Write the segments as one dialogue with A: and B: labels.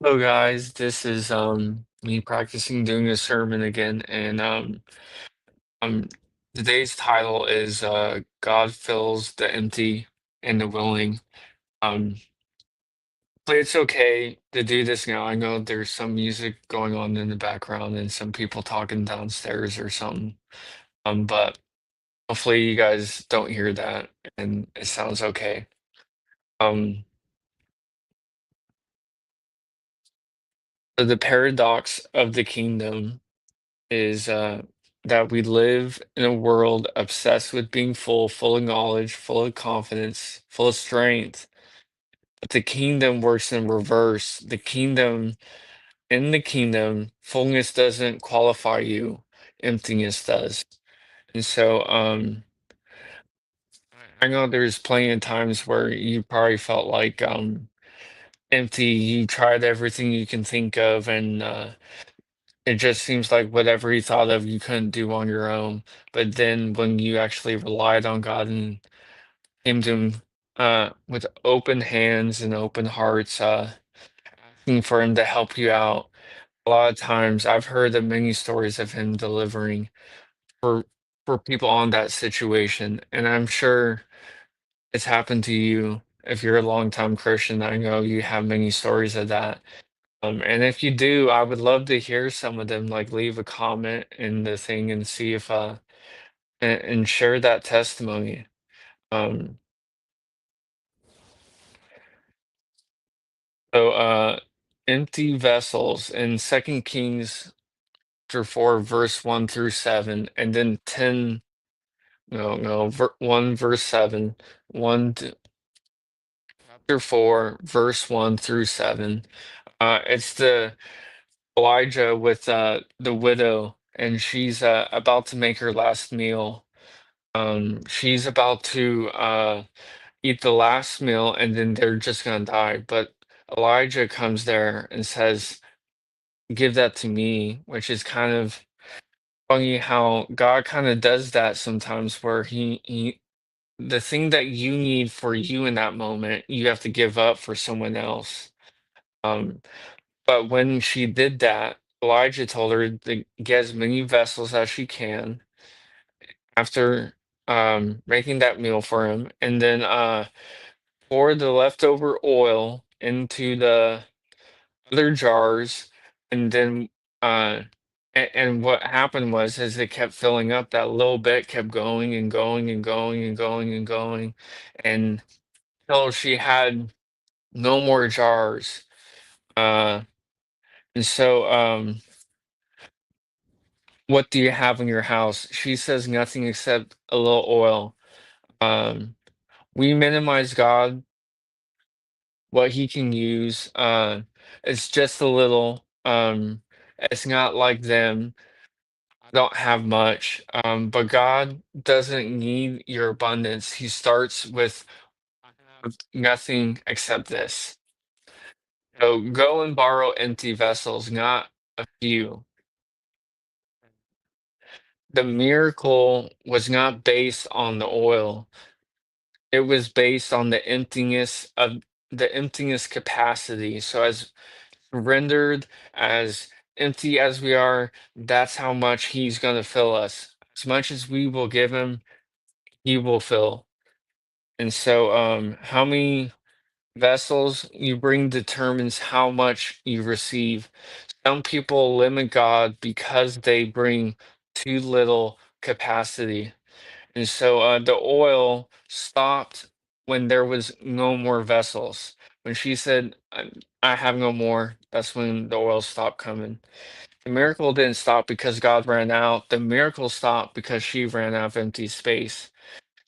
A: Hello guys, this is me practicing doing a sermon again and um today's title is God fills the empty and the willing. Um but it's okay to do this now. I know there's some music going on in the background and some people talking downstairs or something. But hopefully you guys don't hear that and it sounds okay. Um so the paradox of the kingdom is that we live in a world obsessed with being full of knowledge, full of confidence, full of strength. But the kingdom works in reverse. In the kingdom, fullness doesn't qualify you, emptiness does. And so, I know there's plenty of times where you probably felt like empty. You tried everything you can think of, and it just seems like whatever you thought of, you couldn't do on your own. But then when you actually relied on God and came to Him with open hands and open hearts, asking for Him to help you out, a lot of times I've heard of many stories of Him delivering for for people on that situation, and I'm sure it's happened to you. If you're a longtime Christian, I know you have many stories of that. And if you do, I would love to hear some of them. Like, leave a comment in the thing and see if and share that testimony. Um, so empty vessels in Second Kings chapter 4, verse 1 through 7, and then 10, no, no, 1 verse 7, chapter 4, verse 1 through 7. It's the Elijah with the widow, and she's about to make her last meal. She's about to eat the last meal and then they're just gonna die. But Elijah comes there and says, "Give that to me," which is kind of funny how God kind of does that sometimes, where he the thing that you need for you in that moment, you have to give up for someone else. Um, but when she did that, Elijah told her to get as many vessels as she can after making that meal for him, and then pour the leftover oil into the other jars, and then and what happened was as it kept filling up, that little bit kept going and going and going and going and going, and until she had no more jars. Uh, and so, what do you have in your house? She says nothing except a little oil. Um, we minimize God, what he can use. It's just a little. It's not like them. I don't have much. But God doesn't need your abundance. He starts with "I have nothing except this." So go and borrow empty vessels, not a few. The miracle was not based on the oil. It was based on the emptiness capacity. So as rendered, as empty as we are, that's how much he's going to fill us. As much as we will give him, he will fill. And so how many vessels you bring determines how much you receive. Some people limit God because they bring too little capacity. And so the oil stopped when there was no more vessels. When she said, I have no more, that's when the oil stopped coming. The miracle didn't stop because God ran out. The miracle stopped because she ran out of empty space.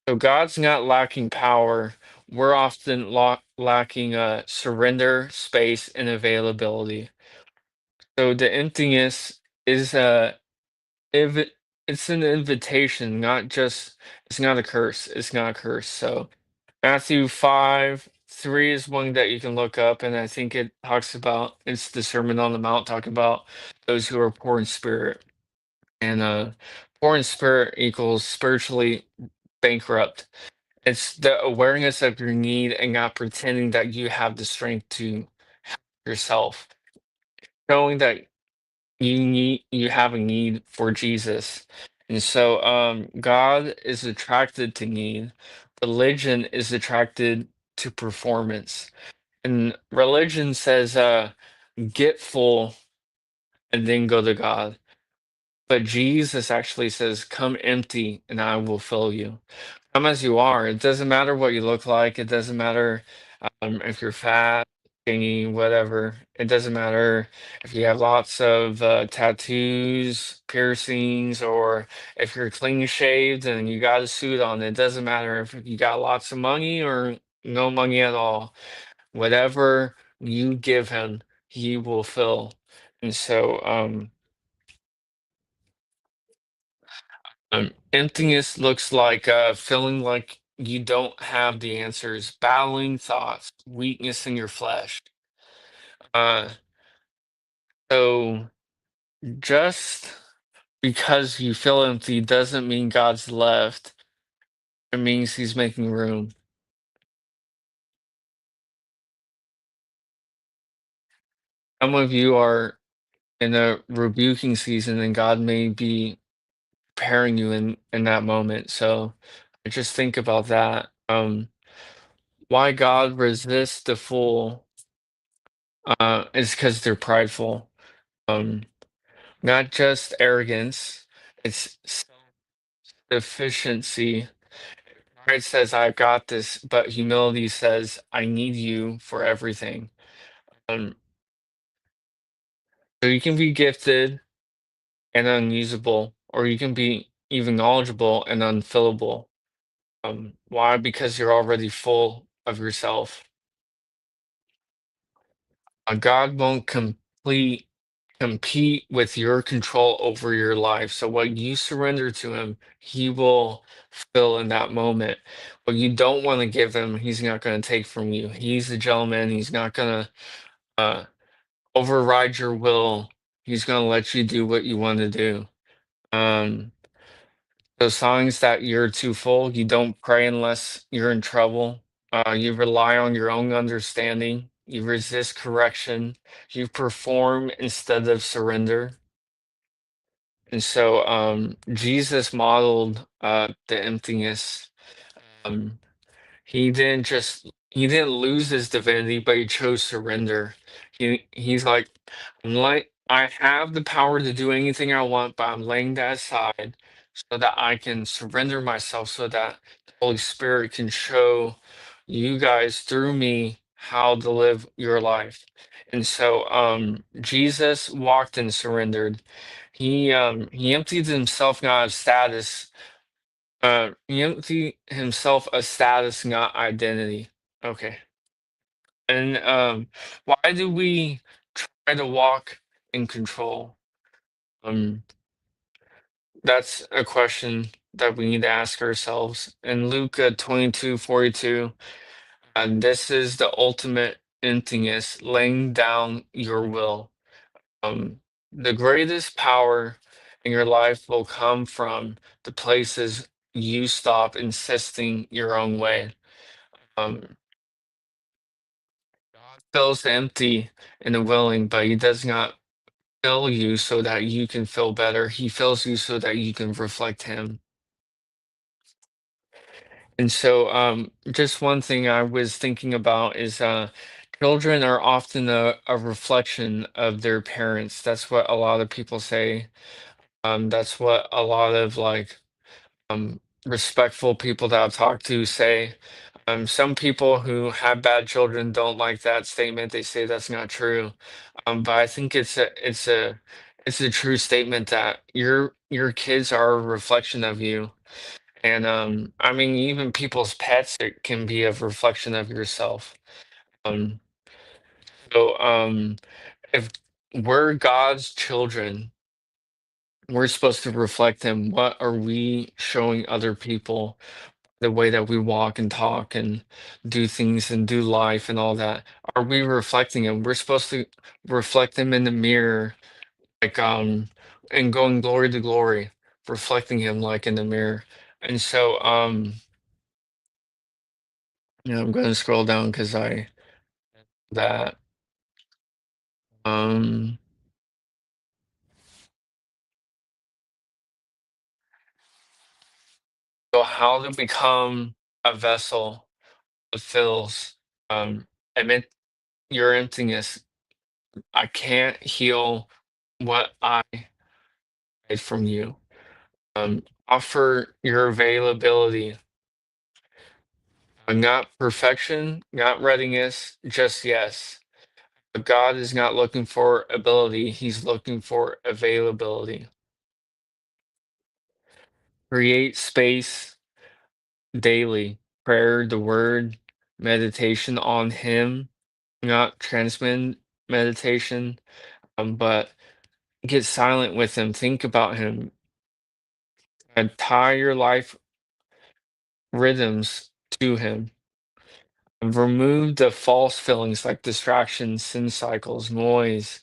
A: So God's not lacking power. We're often lacking surrender, space, and availability. So the emptiness is if it's an invitation, not just it's not a curse. It's not a curse. So Matthew 5:3 is one that you can look up, and I think it talks about it's the Sermon on the Mount talking about those who are poor in spirit. And poor in spirit equals spiritually bankrupt. It's the awareness of your need and not pretending that you have the strength to help yourself. showing that you have a need for Jesus. And so God is attracted to need. Religion is attracted to performance. And religion says get full and then go to God. But Jesus actually says, come empty and I will fill you. Come as you are. It doesn't matter what you look like. It doesn't matter if you're fat, skinny, whatever. It doesn't matter if you have lots of tattoos, piercings, or if you're clean shaved and you got a suit on. It doesn't matter if you got lots of money or no money at all. Whatever you give him, he will fill. And so, emptiness looks like feeling like you don't have the answers, battling thoughts, weakness in your flesh. Uh, so just because you feel empty doesn't mean God's left. It means He's making room. Some of you are in a rebuking season, and God may be preparing you in that moment. So just think about that. Why God resists the fool is because they're prideful. Um, Not just arrogance, it's self-sufficiency. Pride says, I got this, but humility says, I need you for everything. Um, so you can be gifted and unusable, or you can be even knowledgeable and unfillable. Why? Because you're already full of yourself. God won't compete with your control over your life. So what you surrender to him, he will fill in that moment. What you don't want to give him, he's not going to take from you. He's a gentleman. He's not going to override your will. He's going to let you do what you want to do. Um, those songs that you're too full, you don't pray unless you're in trouble. You rely on your own understanding. You resist correction. You perform instead of surrender. And so Jesus modeled the emptiness. Um, he didn't lose his divinity, but he chose surrender. He's like, I have the power to do anything I want, but I'm laying that aside so that I can surrender myself so that the Holy Spirit can show you guys through me how to live your life. And so Jesus walked and surrendered. He emptied himself not of status, he emptied himself of status, not identity. Okay. And why do we try to walk in control? Um, that's a question that we need to ask ourselves. In Luke 22:42, this is the ultimate emptiness, laying down your will. The greatest power in your life will come from the places you stop insisting your own way. Um, God fills empty in the willing, but He does not fill you so that you can feel better. He fills you so that you can reflect Him. And so, just one thing I was thinking about is children are often a reflection of their parents. That's what a lot of people say. That's what a lot of respectful people that I've talked to say. Some people who have bad children don't like that statement. They say that's not true. But I think it's a true statement that your kids are a reflection of you. And I mean, even people's pets it can be a reflection of yourself. Um, so if we're God's children, we're supposed to reflect Him. What are we showing other people? The way that we walk and talk and do things and do life and all that. Are we reflecting Him? We're supposed to reflect Him in the mirror, like and going glory to glory, reflecting Him like in the mirror. And so I'm gonna scroll down because I that. Um, So how to become a vessel that fills admit your emptiness. I can't heal what I hide from you. Offer your availability, not perfection, not readiness, just yes. But God is not looking for ability, He's looking for availability. Create space daily, prayer, the word, meditation on Him, not transmit meditation, but get silent with Him, think about Him, and tie your life rhythms to Him. And remove the false feelings like distractions, sin cycles, noise,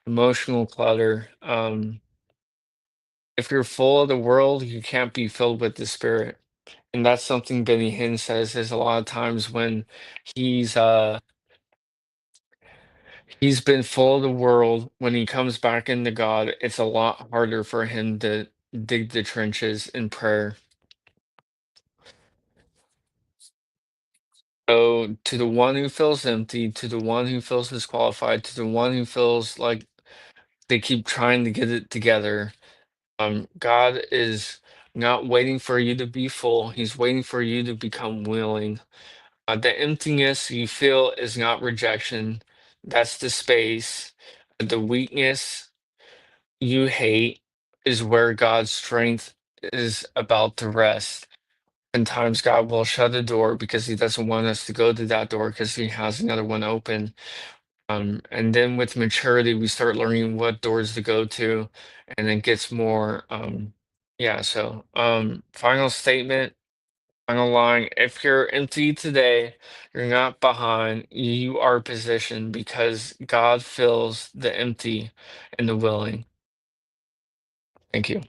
A: emotional clutter. If you're full of the world, you can't be filled with the Spirit. And that's something Benny Hinn says is a lot of times when he's uh he's been full of the world, when he comes back into God, it's a lot harder for him to dig the trenches in prayer. So to the one who feels empty, to the one who feels disqualified, to the one who feels like they keep trying to get it together, God is not waiting for you to be full. He's waiting for you to become willing. The emptiness you feel is not rejection. That's the space. The weakness you hate is where God's strength is about to rest. And times God will shut a door because He doesn't want us to go to that door because He has another one open. And then with maturity, we start learning what doors to go to, and it gets more. Yeah. So, final statement, final line. If you're empty today, you're not behind. You are positioned because God fills the empty and the willing. Thank you.